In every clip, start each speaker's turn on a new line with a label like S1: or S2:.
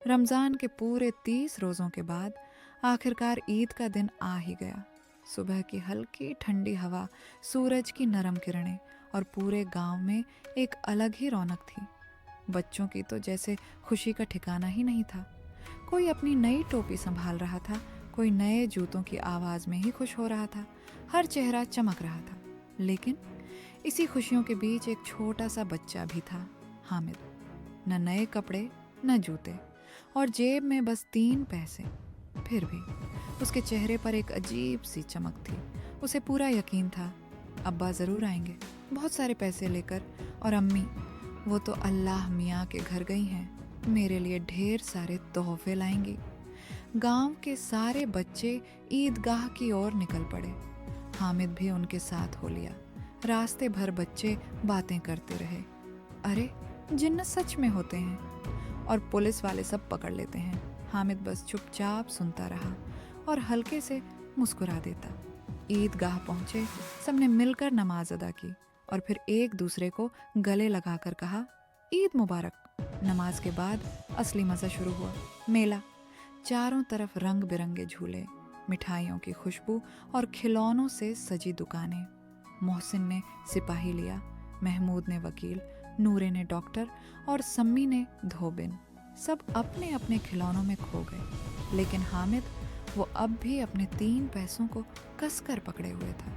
S1: रमज़ान के पूरे 30 रोज़ों के बाद आखिरकार ईद का दिन आ ही गया। सुबह की हल्की ठंडी हवा, सूरज की नरम किरणें और पूरे गांव में एक अलग ही रौनक थी। बच्चों की तो जैसे खुशी का ठिकाना ही नहीं था। कोई अपनी नई टोपी संभाल रहा था, कोई नए जूतों की आवाज़ में ही खुश हो रहा था। हर चेहरा चमक रहा था। लेकिन इसी खुशियों के बीच एक छोटा सा बच्चा भी था, हामिद। न नए कपड़े, न जूते, और जेब में बस 3 पैसे। फिर भी उसके चेहरे पर एक अजीब सी चमक थी। उसे पूरा यकीन था, अब्बा ज़रूर आएंगे बहुत सारे पैसे लेकर, और अम्मी, वो तो अल्लाह मियाँ के घर गई हैं, मेरे लिए ढेर सारे तोहफे लाएंगी। गांव के सारे बच्चे ईदगाह की ओर निकल पड़े। हामिद भी उनके साथ हो लिया। रास्ते भर बच्चे बातें करते रहे। अरे, जिन्नत सच में होते हैं और पुलिस वाले सब पकड़ लेते हैं। हामिद बस चुपचाप सुनता रहा और हल्के से मुस्कुरा देता। ईदगाह पहुंचे, सबने मिलकर नमाज अदा की और फिर एक दूसरे को गले लगाकर कहा, ईद मुबारक। नमाज के बाद असली मज़ा शुरू हुआ। मेला, चारों तरफ रंग बिरंगे झूले, मिठाइयों की खुशबू और खिलौनों से सजी दुकानें। मोहसिन ने सिपाही लिया, महमूद ने वकील, नूरे ने डॉक्टर और सम्मी ने धोबिन। सब अपने अपने खिलौनों में खो गए। लेकिन हामिद, वो अब भी अपने 3 पैसों को कसकर पकड़े हुए था।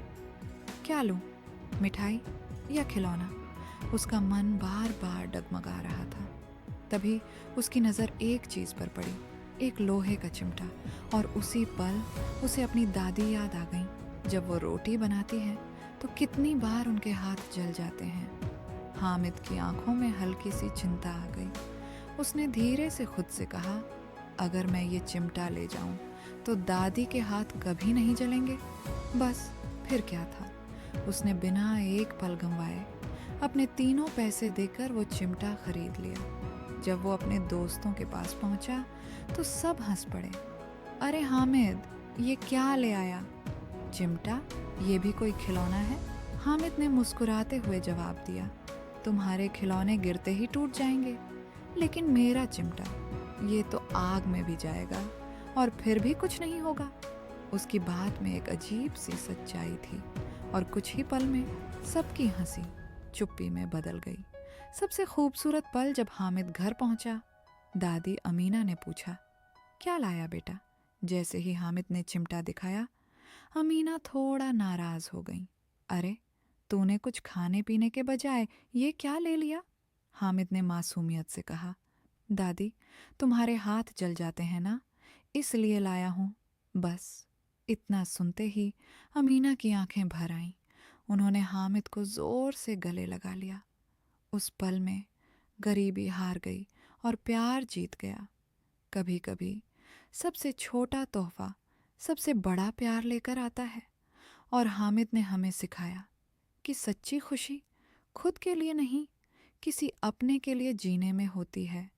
S1: क्या लूं, मिठाई या खिलौना? उसका मन बार बार डगमगा रहा था। तभी उसकी नज़र एक चीज़ पर पड़ी, एक लोहे का चिमटा, और उसी पल उसे अपनी दादी याद आ गई। जब वो रोटी बनाती है तो कितनी बार उनके हाथ जल जाते हैं। हामिद की आंखों में हल्की सी चिंता आ गई। उसने धीरे से खुद से कहा, अगर मैं ये चिमटा ले जाऊं तो दादी के हाथ कभी नहीं जलेंगे। बस, फिर क्या था। उसने बिना एक पल गंवाए अपने 3 पैसे देकर वो चिमटा खरीद लिया। जब वो अपने दोस्तों के पास पहुंचा तो सब हंस पड़े। अरे हामिद, ये क्या ले आया? चिमटा? ये भी कोई खिलौना है? हामिद ने मुस्कुराते हुए जवाब दिया, तुम्हारे खिलौने गिरते ही टूट जाएंगे, लेकिन मेरा चिमटा, ये तो आग में भी जाएगा और फिर भी कुछ नहीं होगा। उसकी बात में एक अजीब सी सच्चाई थी और कुछ ही पल में सबकी हंसी चुप्पी में बदल गई। सबसे खूबसूरत पल जब हामिद घर पहुंचा। दादी अमीना ने पूछा, क्या लाया बेटा? जैसे ही हामिद ने चिमटा दिखाया, अमीना थोड़ा नाराज हो गई। अरे, तूने कुछ खाने पीने के बजाय ये क्या ले लिया? हामिद ने मासूमियत से कहा, दादी, तुम्हारे हाथ जल जाते हैं ना, इसलिए लाया हूँ, बस। इतना सुनते ही अमीना की आंखें भर आईं। उन्होंने हामिद को जोर से गले लगा लिया। उस पल में गरीबी हार गई और प्यार जीत गया। कभी कभी सबसे छोटा तोहफा सबसे बड़ा प्यार लेकर आता है। और हामिद ने हमें सिखाया कि सच्ची खुशी खुद के लिए नहीं, किसी अपने के लिए जीने में होती है।